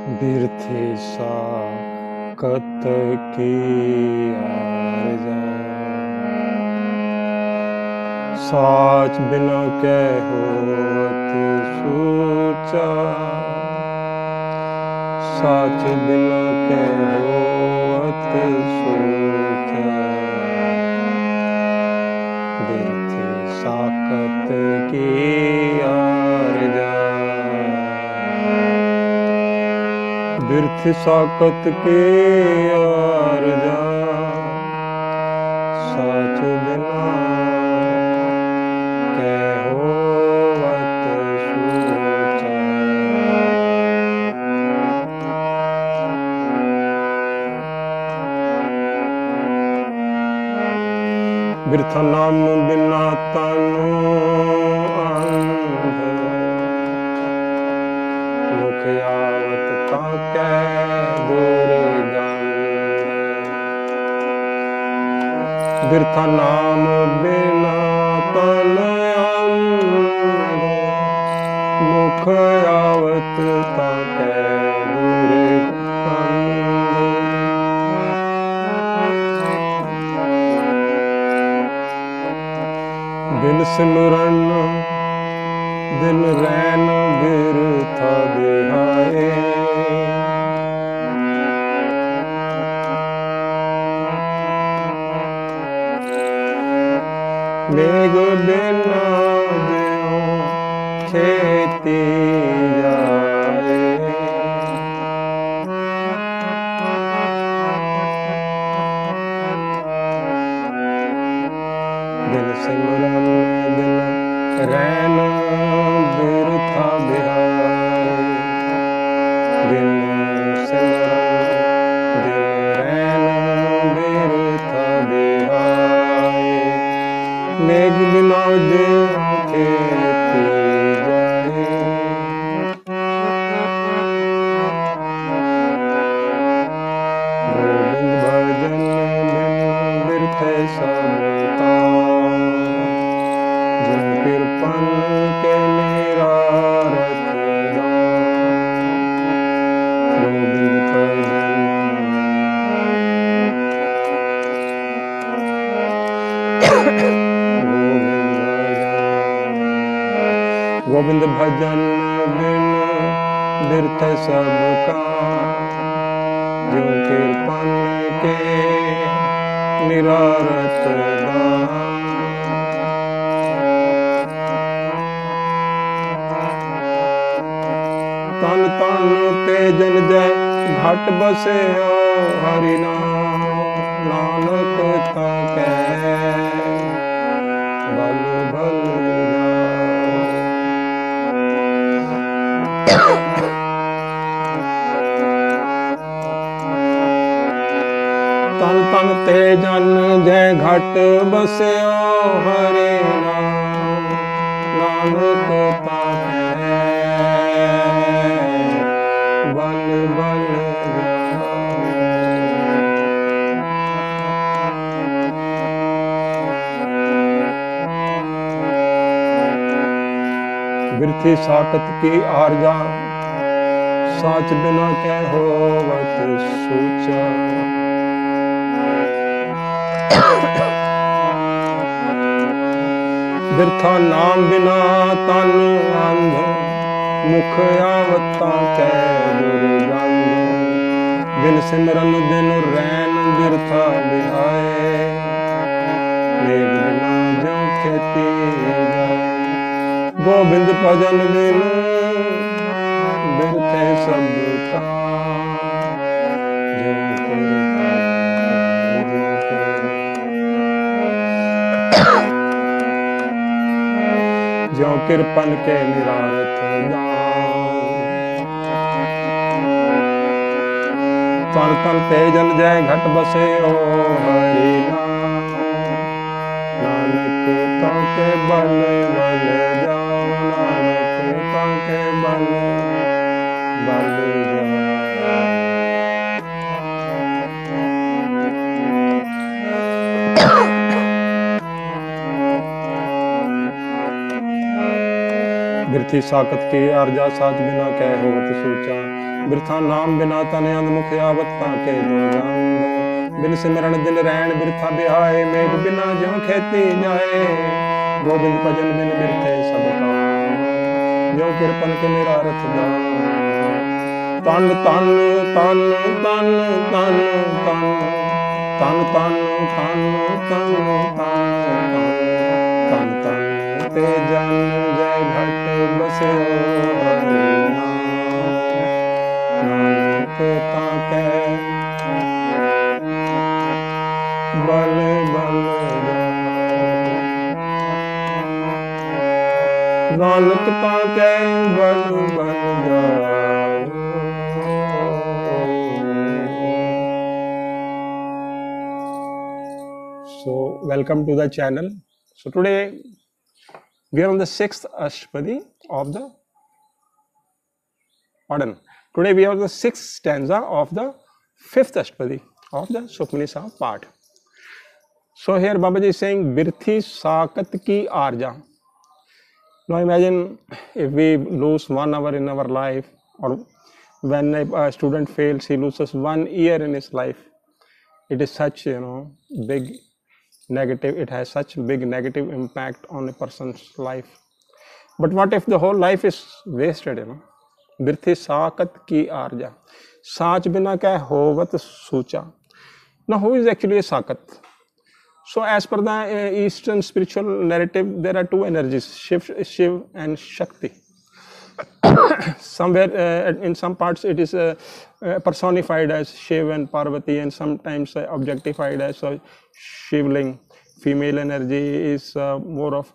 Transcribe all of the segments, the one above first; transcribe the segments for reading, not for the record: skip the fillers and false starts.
बिरथी साकत की आरज़ा, साच बिना कै होत सूचा, साच बिना कै होत सूचा। बिरथी साकत की आरज़ा, बिरथी साकत की आरज़ा, साच बिना कै होवत सूचा। बिरथा नाम बिना तनु अंध, मुख आवत ताकै दुर्गंध। बिरथा नाम बिना तन अंध, मुख आवत ताकै दुर्गंध। बिन सिमरन दिन रैन बिरथा बिहाए, मेघ बिना ज्यों खेती जाए। बिन सिमरन दिन रैन बिरथा बिहाए, बिन सिमरन दिन रैन बिरथा बिहाए। मेघ बिना ज्यों खेती जाए, गोविंद भजन बिन बिरथे सब काम, जिन कृपन के निरारथ दाम। गोविंद भजन गोविंद भजन बिन बिरथ सब काम, ज्यों कृपन के निरारथ दाम। तन तन ते जन जय घट बसे हरि नाम, नानक ताकै बल बल तन तन ते जन जय घट बस्यो हरि नाम, नानक ताकै बल बल बिरथी साकत की आरज़ा, साच बिना कै होवत सूचा। बिरथा नाम बिना तन अंध, मुख आवत ताकै दुर्गंध। बिन सिमरन दिन रैन बिरथा बिहाए, मेघ बिना ज्यों खेती जाए। गोविंद भजन बिन बिरथे सब काम, ज्यों ज्यों कृपन के निरारथ दाम। तन तन ते जन जय घट बसे हरि नाम, नानक ताके बल बल जाओ, नानक ताके बल बल जाओ। बिरथी साकत की आरज़ा, साच बिना कै होवत सूचा। बिरथा नाम बिना तन अंध मुख आवत ताके दुर्गंध बिन सिमरन दिन रैन बिरथा बिहाए मेघ बिना ज्यों खेती जाए गोविंद भजन बिन बिरथे सब काम ज्यों किरपन के निरारथ दान तन तन तन तन तन तन तन तन तन तन तन तन ते जन जय घट बसे नानक ताके बल बल नानक ताके बल बल So welcome to the channel. So today we are on the 6th Ashtapadi of the Today we are on the 6th stanza of the 5th Ashtapadi of the Sukhmani Sahib part. So here Babaji is saying Birthi Sakat ki Arja. Now imagine if we lose 1 hour in our life, or when a student fails, he loses 1 year in his life. It is such, big negative, it has such big negative impact on a person's life. But what if the whole life is wasted, Birthi Sakat ki Arja. Saach bina kya hovat sucha. Now who is actually a Sakat? So as per the Eastern spiritual narrative, there are 2 energies, Shiv and Shakti. Somewhere in some parts it is personified as Shiv and Parvati, and sometimes objectified as Shivling. Female energy is more of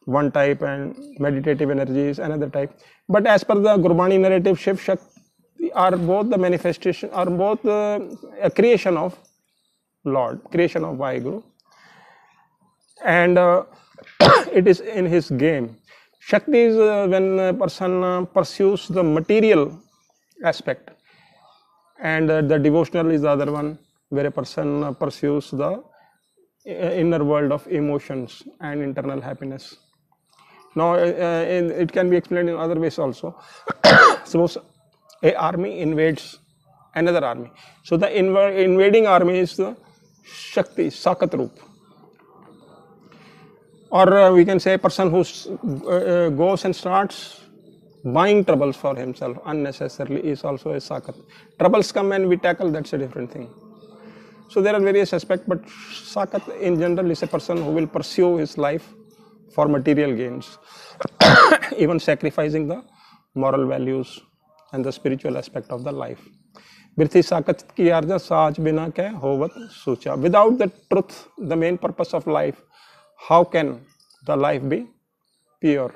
one type and meditative energy is another type. But as per the Gurbani narrative, Shiv Shakti are both the manifestation, are both a creation of Lord, creation of Vaheguru, and it is in his game. Shakti is when a person pursues the material aspect, and the devotional is the other one, where a person pursues the inner world of emotions and internal happiness. Now it can be explained in other ways also. Suppose a army invades another army, so the invading army is the Shakti, Sakat Roop. Or we can say a person who goes and starts buying troubles for himself unnecessarily is also a Sakat. Troubles come and we tackle, that's a different thing. So there are various aspects, but Sakat in general is a person who will pursue his life for material gains, even sacrificing the moral values and the spiritual aspect of the life. Birthi Sakat ki arja saaj bina kya hovat sucha. Without the truth, the main purpose of life, how can the life be pure?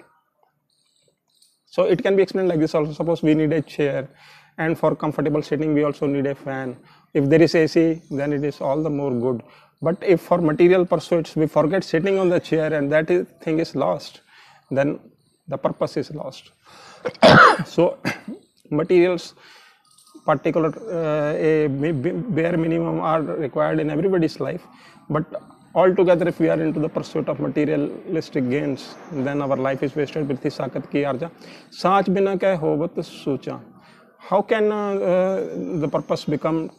So it can be explained like this also. Suppose we need a chair, and for comfortable sitting we also need a fan. If there is AC, then it is all the more good. But if for material pursuits we forget sitting on the chair and that thing is lost, then the purpose is lost. So materials, particular a bare minimum are required in everybody's life, but altogether if we are into the pursuit of materialistic gains, then our life is wasted. Birthi Sakat ki arja saach bina kya hovat sucha. How can the purpose become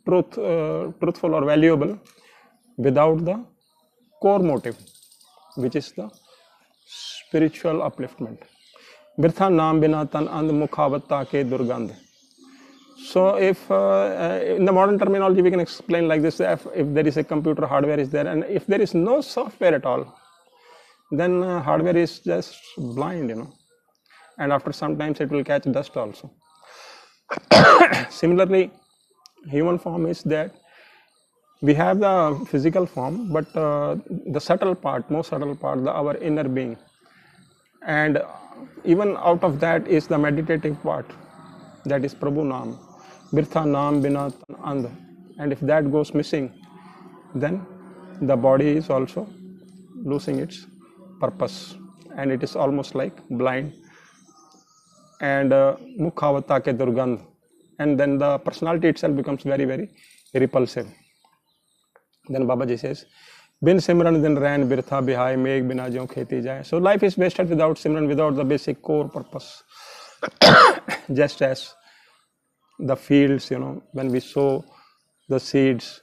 truthful or valuable without the core motive, which is the spiritual upliftment? Birtha naam bina tan and mukhavat taake durgandh. So if in the modern terminology we can explain like this: if there is a computer, hardware is there, and if there is no software at all, then hardware is just blind, and after some times it will catch dust also. Similarly, human form is that we have the physical form, but the subtle part, most subtle part, our inner being, and even out of that is the meditative part, that is Prabhu Naam. Birtha Naam bina and, and if that goes missing, then the body is also losing its purpose, and it is almost like blind, and mukhavata ke durgandh, and then the personality itself becomes very, very repulsive. Then Babaji says, Bin Simran din ran birtha bihai meg bina jo kheti jaye. So life is wasted without Simran, without the basic core purpose. Just as the fields, when we sow the seeds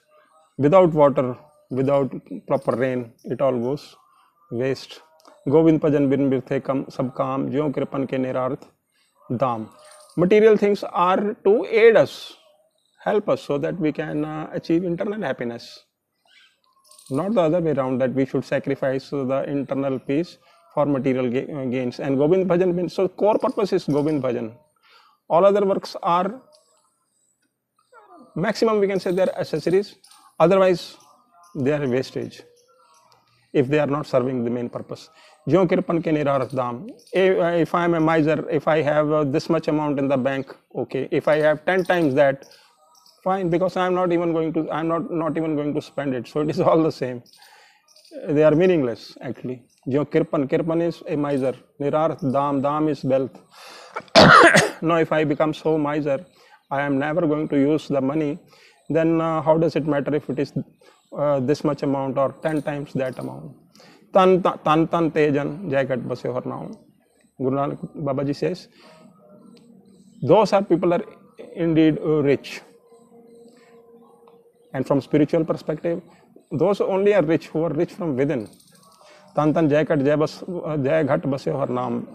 without water, without proper rain, it all goes waste. Govind Bhajan bin birthe kam sab kaam, jyo kripan ke nirarth dam. Material things are to aid us, help us so that we can achieve internal happiness. Not the other way around, that we should sacrifice the internal peace for material gains. And Govind Bhajan means, so core purpose is Govind Bhajan. All other works are maximum, we can say, they are accessories, otherwise they are wastage if they are not serving the main purpose. Jyo kirpan ke nirarth dam. If I am a miser, if I have this much amount in the bank, okay. If I have 10 times that, fine, because I am not even going to spend it. So it is all the same. They are meaningless actually. Jyo kirpan is a miser. Nirarth dam is wealth. Now if I become so miser, I am never going to use the money, then how does it matter if it is this much amount or 10 times that amount? Tan tejan jaikat base har naam. Guru Nanak Babaji says, those are people are indeed rich. And from spiritual perspective, those only are rich who are rich from within. Tan jaikat jai ghat base har naam.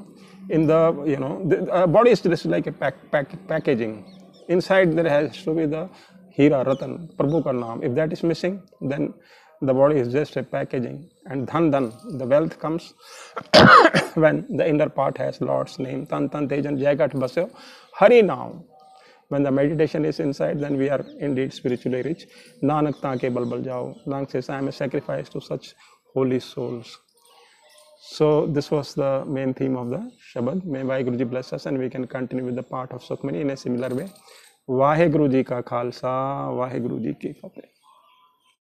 In the, the body is just like a packaging. Inside there has to be the Hira, Ratan, Prabhu ka naam. If that is missing, then the body is just a packaging. And dhan, the wealth comes when the inner part has Lord's name. Tan tejan jaigat basyo Hari naam. When the meditation is inside, then we are indeed spiritually rich. Nanak taake balbal jao. Nanak says, I am a sacrifice to such holy souls. So this was the main theme of the Shabad. May Vaheguruji bless us and we can continue with the part of Sukhmani in a similar way. Vaheguruji ka Khalsa, Vaheguruji ki Fateh.